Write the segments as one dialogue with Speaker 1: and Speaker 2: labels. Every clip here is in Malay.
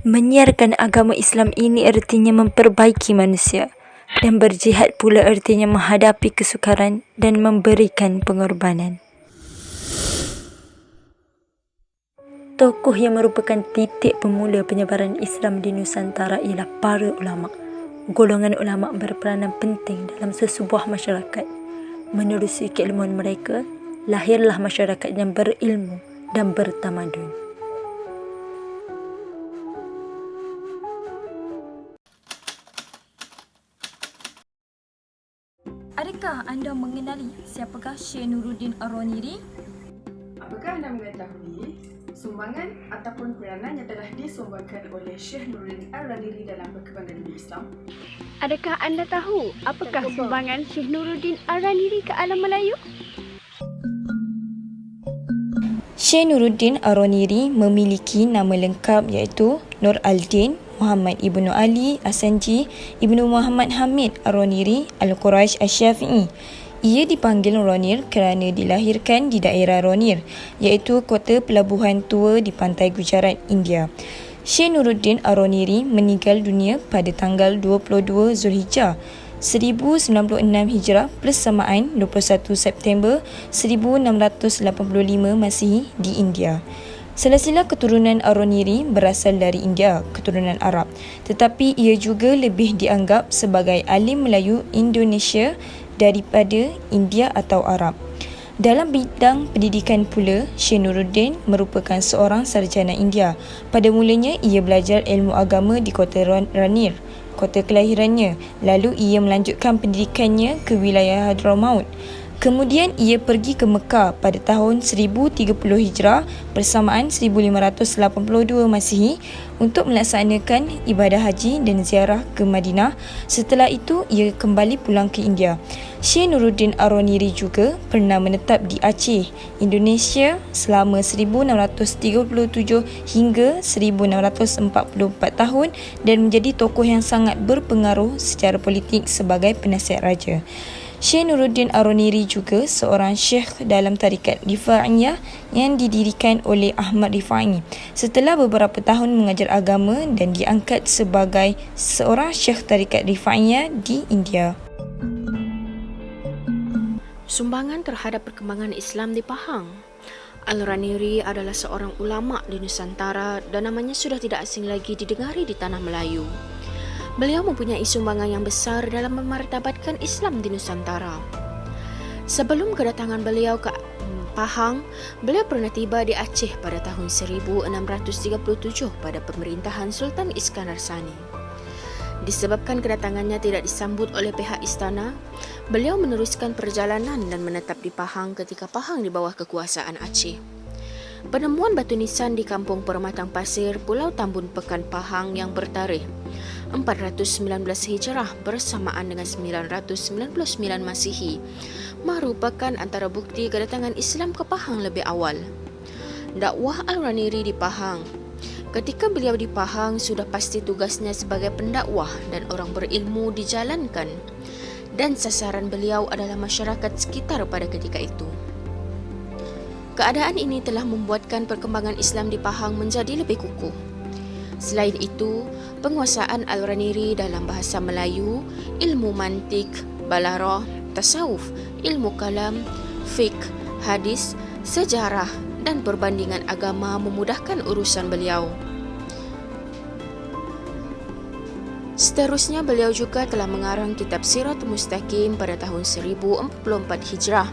Speaker 1: Menyiarkan agama Islam ini artinya memperbaiki manusia, dan berjihad pula artinya menghadapi kesukaran dan memberikan pengorbanan. Tokoh yang merupakan titik pemula penyebaran Islam di Nusantara ialah para ulama. Golongan ulama berperanan penting dalam sesebuah masyarakat. Menerusi keilmuan mereka, lahirlah masyarakat yang berilmu dan bertamadun.
Speaker 2: Adakah anda mengenali siapakah Syekh Nuruddin Ar-Raniri?
Speaker 3: Apakah anda mengetahui sumbangan ataupun peranan yang telah disumbangkan oleh Syekh Nuruddin Ar-Raniri dalam perkembangan dunia Islam?
Speaker 4: Adakah anda tahu apakah sumbangan Syekh Nuruddin Ar-Raniri ke alam Melayu?
Speaker 1: Syekh Nuruddin Ar-Raniri memiliki nama lengkap iaitu Nur al-Din Muhammad Ibnu Ali Asanji Ibnu Muhammad Hamid Ar-Raniri Al-Quraish Asy-Syafi'i. Ia dipanggil Ranir kerana dilahirkan di daerah Ranir, iaitu kota pelabuhan tua di pantai Gujarat, India. Syekh Nuruddin Ar-Raniri meninggal dunia pada tanggal 22 Zulhijjah 1096 Hijrah bersamaan 21 September 1685 Masihi di India. Silsilah keturunan Ar-Raniri berasal dari India, keturunan Arab, tetapi ia juga lebih dianggap sebagai alim Melayu Indonesia daripada India atau Arab. Dalam bidang pendidikan pula, Syekh Nuruddin merupakan seorang sarjana India. Pada mulanya, ia belajar ilmu agama di kota Ranir, kota kelahirannya. Lalu ia melanjutkan pendidikannya ke wilayah Hadramaut. Kemudian ia pergi ke Mekah pada tahun 1030 Hijrah bersamaan 1582 Masihi untuk melaksanakan ibadah haji dan ziarah ke Madinah. Setelah itu ia kembali pulang ke India. Syekh Nuruddin Ar-Raniri juga pernah menetap di Aceh, Indonesia selama 1637 hingga 1644 tahun dan menjadi tokoh yang sangat berpengaruh secara politik sebagai penasihat raja. Syekh Nuruddin Ar-Raniri juga seorang syekh dalam tarikat Rifa'iyah yang didirikan oleh Ahmad Rifa'i. Setelah beberapa tahun mengajar agama dan diangkat sebagai seorang syekh tarikat Rifa'iyah di India.
Speaker 4: Sumbangan terhadap perkembangan Islam di Pahang. Al-Raniri adalah seorang ulama di Nusantara dan namanya sudah tidak asing lagi didengari di tanah Melayu. Beliau mempunyai sumbangan yang besar dalam memartabatkan Islam di Nusantara. Sebelum kedatangan beliau ke Pahang, beliau pernah tiba di Aceh pada tahun 1637 pada pemerintahan Sultan Iskandar Sani. Disebabkan kedatangannya tidak disambut oleh pihak istana, beliau meneruskan perjalanan dan menetap di Pahang ketika Pahang di bawah kekuasaan Aceh. Penemuan batu nisan di kampung Permatang Pasir, Pulau Tambun Pekan Pahang yang bertarikh 419 Hijrah bersamaan dengan 999 Masihi merupakan antara bukti kedatangan Islam ke Pahang lebih awal. Dakwah Al-Raniri di Pahang. Ketika beliau di Pahang, sudah pasti tugasnya sebagai pendakwah dan orang berilmu dijalankan, dan sasaran beliau adalah masyarakat sekitar pada ketika itu. Keadaan ini telah membuatkan perkembangan Islam di Pahang menjadi lebih kukuh. Selain itu, penguasaan Al-Raniri dalam bahasa Melayu, ilmu mantik, balarah, tasawuf, ilmu kalam, fiqh, hadis, sejarah dan perbandingan agama memudahkan urusan beliau. Seterusnya, beliau juga telah mengarang kitab Siratul Mustaqim pada tahun 1044 Hijrah,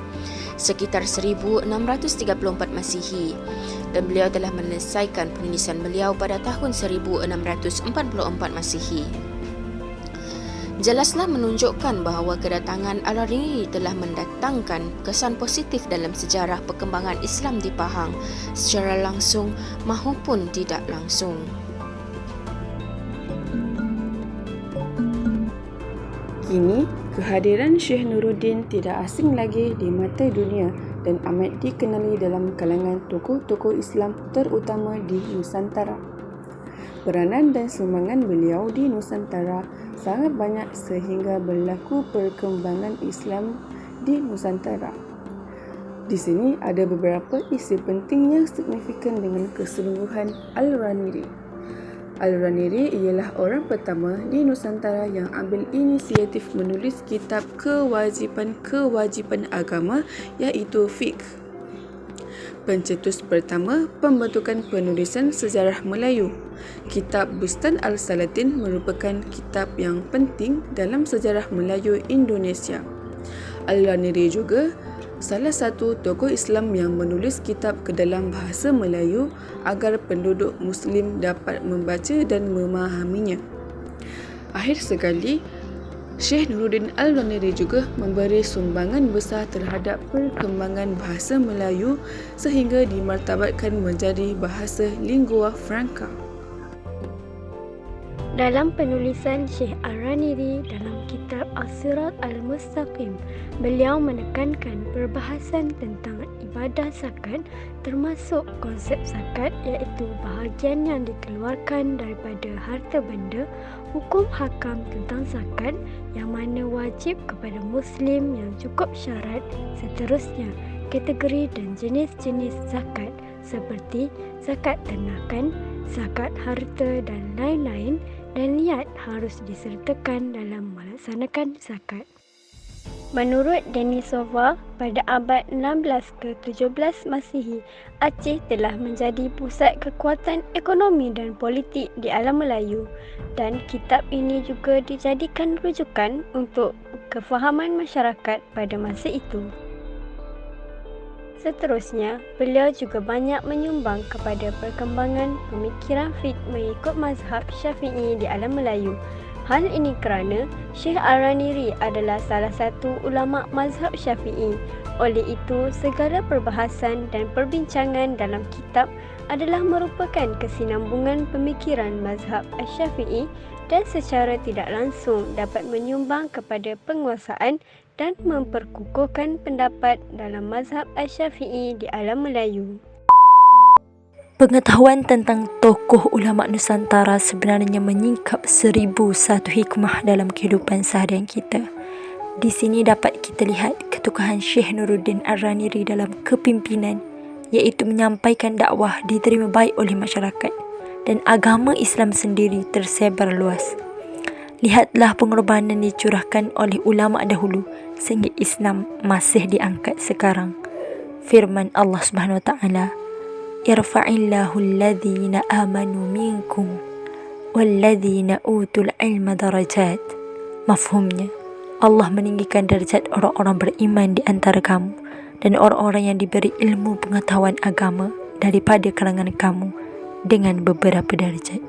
Speaker 4: sekitar 1634 Masihi, dan beliau telah menyelesaikan penulisan beliau pada tahun 1644 Masihi. Jelaslah menunjukkan bahawa kedatangan Al-Raniri telah mendatangkan kesan positif dalam sejarah perkembangan Islam di Pahang secara langsung maupun tidak langsung.
Speaker 3: Kini, kehadiran Syekh Nuruddin tidak asing lagi di mata dunia dan amat dikenali dalam kalangan tokoh-tokoh Islam terutama di Nusantara. Peranan dan sumbangan beliau di Nusantara sangat banyak sehingga berlaku perkembangan Islam di Nusantara. Di sini ada beberapa isi penting yang signifikan dengan keseluruhan Al-Raniri. Al-Raniri ialah orang pertama di Nusantara yang ambil inisiatif menulis kitab kewajipan-kewajipan agama iaitu fiqh. Pencetus pertama pembentukan penulisan sejarah Melayu. Kitab Bustan Al-Salatin merupakan kitab yang penting dalam sejarah Melayu Indonesia. Al-Raniri juga salah satu tokoh Islam yang menulis kitab ke dalam bahasa Melayu agar penduduk Muslim dapat membaca dan memahaminya. Akhir sekali, Syekh Nuruddin Al-Raniri juga memberi sumbangan besar terhadap perkembangan bahasa Melayu sehingga dimartabatkan menjadi bahasa lingua franca.
Speaker 5: Dalam penulisan Syekh Al-Raniri dalam kitab As-Sirat Al-Mustaqim, beliau menekankan perbahasan tentang ibadah zakat termasuk konsep zakat iaitu bahagian yang dikeluarkan daripada harta benda, hukum hakam tentang zakat yang mana wajib kepada Muslim yang cukup syarat, seterusnya kategori dan jenis-jenis zakat seperti zakat ternakan, zakat harta dan lain-lain, dan niat harus disertakan dalam melaksanakan zakat. Menurut Denisova, pada abad 16 ke 17 Masihi, Aceh telah menjadi pusat kekuatan ekonomi dan politik di alam Melayu dan kitab ini juga dijadikan rujukan untuk kefahaman masyarakat pada masa itu. Seterusnya, beliau juga banyak menyumbang kepada perkembangan pemikiran fiqh mengikut mazhab Syafi'i di alam Melayu. Hal ini kerana Syekh Al-Raniri adalah salah satu ulama mazhab Syafi'i. Oleh itu, segala perbahasan dan perbincangan dalam kitab adalah merupakan kesinambungan pemikiran mazhab Asy-Syafi'i dan secara tidak langsung dapat menyumbang kepada penguasaan dan memperkukuhkan pendapat dalam mazhab Asy-Syafi'i di alam Melayu.
Speaker 6: Pengetahuan tentang tokoh ulama Nusantara sebenarnya menyingkap 1001 hikmah dalam kehidupan seharian kita. Di sini dapat kita lihat ketukahan Syekh Nuruddin Al-Raniri dalam kepimpinan, iaitu menyampaikan dakwah diterima baik oleh masyarakat dan agama Islam sendiri tersebar luas. Lihatlah pengorbanan dicurahkan oleh ulama dahulu sehingga Islam masih diangkat sekarang. Firman Allah Subhanahu Wa Taala, "Yarfa'illahu alladhina amanu minkum walladhina utul ilma darajat." Mafhumnya, Allah meninggikan derajat orang-orang beriman di antara kamu dan orang-orang yang diberi ilmu pengetahuan agama daripada kalangan kamu dengan beberapa derajat.